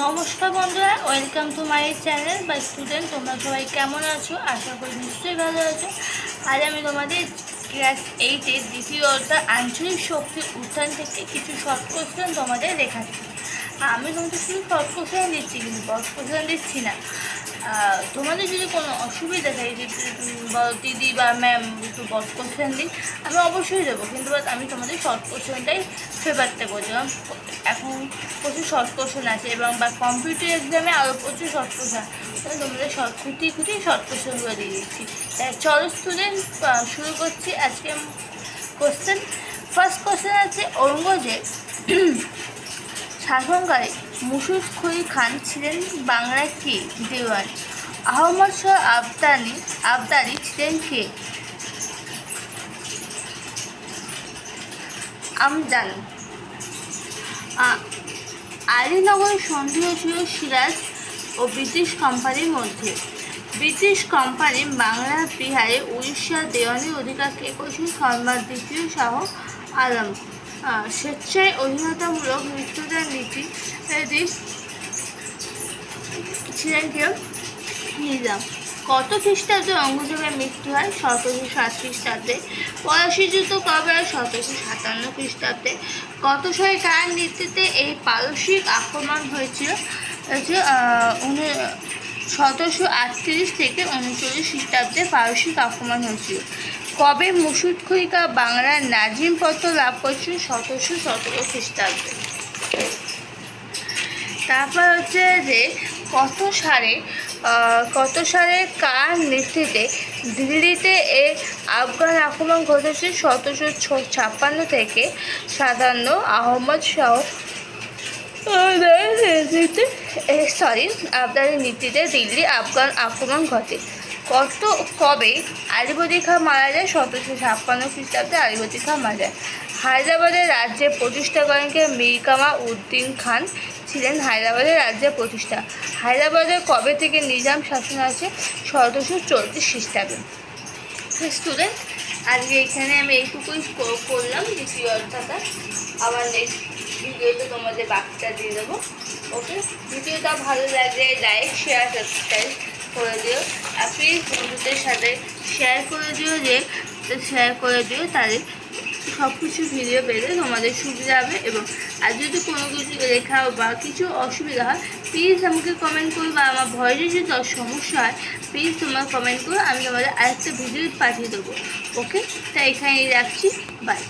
নমস্কার বন্ধুরা, welcome to my channel বা স্টুডেন্ট। তোমরা সবাই কেমন আছো? আশা করি নিশ্চয়ই ভালো আছো। আজ আমি তোমাদের ক্লাস 8-এর দ্বিতীয় অধ্যায় আঞ্চলিক শক্তি উত্থান থেকে কিছু শর্ট কোশ্চেন তোমাদের দেখাচ্ছি। আমি তোমাদের শুধু শর্ট কোশ্চেন দিচ্ছি, কিন্তু বড় কোশ্চেন দিচ্ছি না। তোমাদের যদি কোনো অসুবিধা থাকে যে দিদি বা ম্যাম একটু বড় কোশ্চেন দিই, আমি অবশ্যই দেবো, কিন্তু আমি তোমাদের শর্ট কোশ্চেনটাই ফেভারটা করছি। এখন প্রচুর শর্ট কোশ্চেন আছে এবং বা কম্পিউটার এক্সামে আরও প্রচুর শর্ট কোশ্চেন, তোমাদের খুঁটি শর্ট কোশ্চেনগুলো দিয়ে দিচ্ছি। চলো স্টুডেন্ট, শুরু করছি আজকে কোশ্চেন। ফার্স্ট কোশ্চেন আছে, ঔরঙ্গজেব শাসনকালে মুর্শিদ খান ছিলেন বাংলার কে দেওয়ান? আহমদ শাহ আবদালি ছিলেন কে? আমজান। আলীনগরের সন্ধি হয়েছিল সিরাজ ও ব্রিটিশ কোম্পানির মধ্যে। ব্রিটিশ কোম্পানি বাংলা, বিহারে, উড়িষ্যা দেওয়ানি অধিকার কে করেছিল? সম্রাট দ্বিতীয় শাহ আলম। স্বেচ্ছায় অধীনতামূলক মৃত্যুদান নীতি ছিলেন কেউ? নিজাম। কত খ্রিস্টাব্দে ঔরঙ্গজেবের মৃত্যু হয়? 1707 খ্রিস্টাব্দে। পলাশী যুদ্ধ কবে হয়? 1757 খ্রিস্টাব্দে। কত সালে কার নেতৃত্বে এই পারসিক আক্রমণ হয়েছিল? 1738 থেকে 39 খ্রিস্টাব্দে পারসিক আক্রমণ হয়েছিল। কবে মুর্শিদ খলিফা বাংলার নাজিমপত্র লাভ করেছিল? 1717 খ্রিস্টাব্দে। তারপর হচ্ছে যে কত সালে কার নেতৃত্বে দিল্লিতে আফগান আক্রমণ ঘটেছে? 1756 থেকে 57। আহমদ শাহ আবদারের নেতৃত্বে দিল্লি আফগান আক্রমণ ঘটে। কবে আলিবর্দী খাঁ মারা যায়? 1756 খ্রিস্টাব্দে আলিবর্দী খাঁ মারা যায়। হায়দ্রাবাদের রাজ্যের প্রতিষ্ঠা করেন কে? মীর কামাল উদ্দিন খান ছিলেন হায়দ্রাবাদের রাজ্যের প্রতিষ্ঠা। হায়দ্রাবাদে কবে থেকে নিজাম শাসন আছে? 1734 খ্রিস্টাব্দে। স্টুডেন্ট, আজকে এখানে আমি এইটুকুই করলাম দ্বিতীয় অধ্যায়টা। আবার নেক্সট ভিডিওতে তোমাদের বাকিটা দিয়ে দেবো। ওকে, ভিডিওটা ভালো লাগলে লাইক, শেয়ার, সাবস্ক্রাইব করে দিও। আর প্লিজ বন্ধুদের সাথে শেয়ার করে দিও, তাহলে সব কিছু ভিডিও পেলে তোমাদের সুবিধা হবে। এবং আর যদি কোনো কিছু লেখা বা কিছু অসুবিধা হয়, প্লিজ আমাকে কমেন্ট করো, বা আমার ভয়েসে যদি সমস্যা হয় প্লিজ তোমরা কমেন্ট করো, আমি তোমাদের আরেকটা ভিডিও পাঠিয়ে দেবো। ওকে, তাই এখানেই রাখছি, বাই।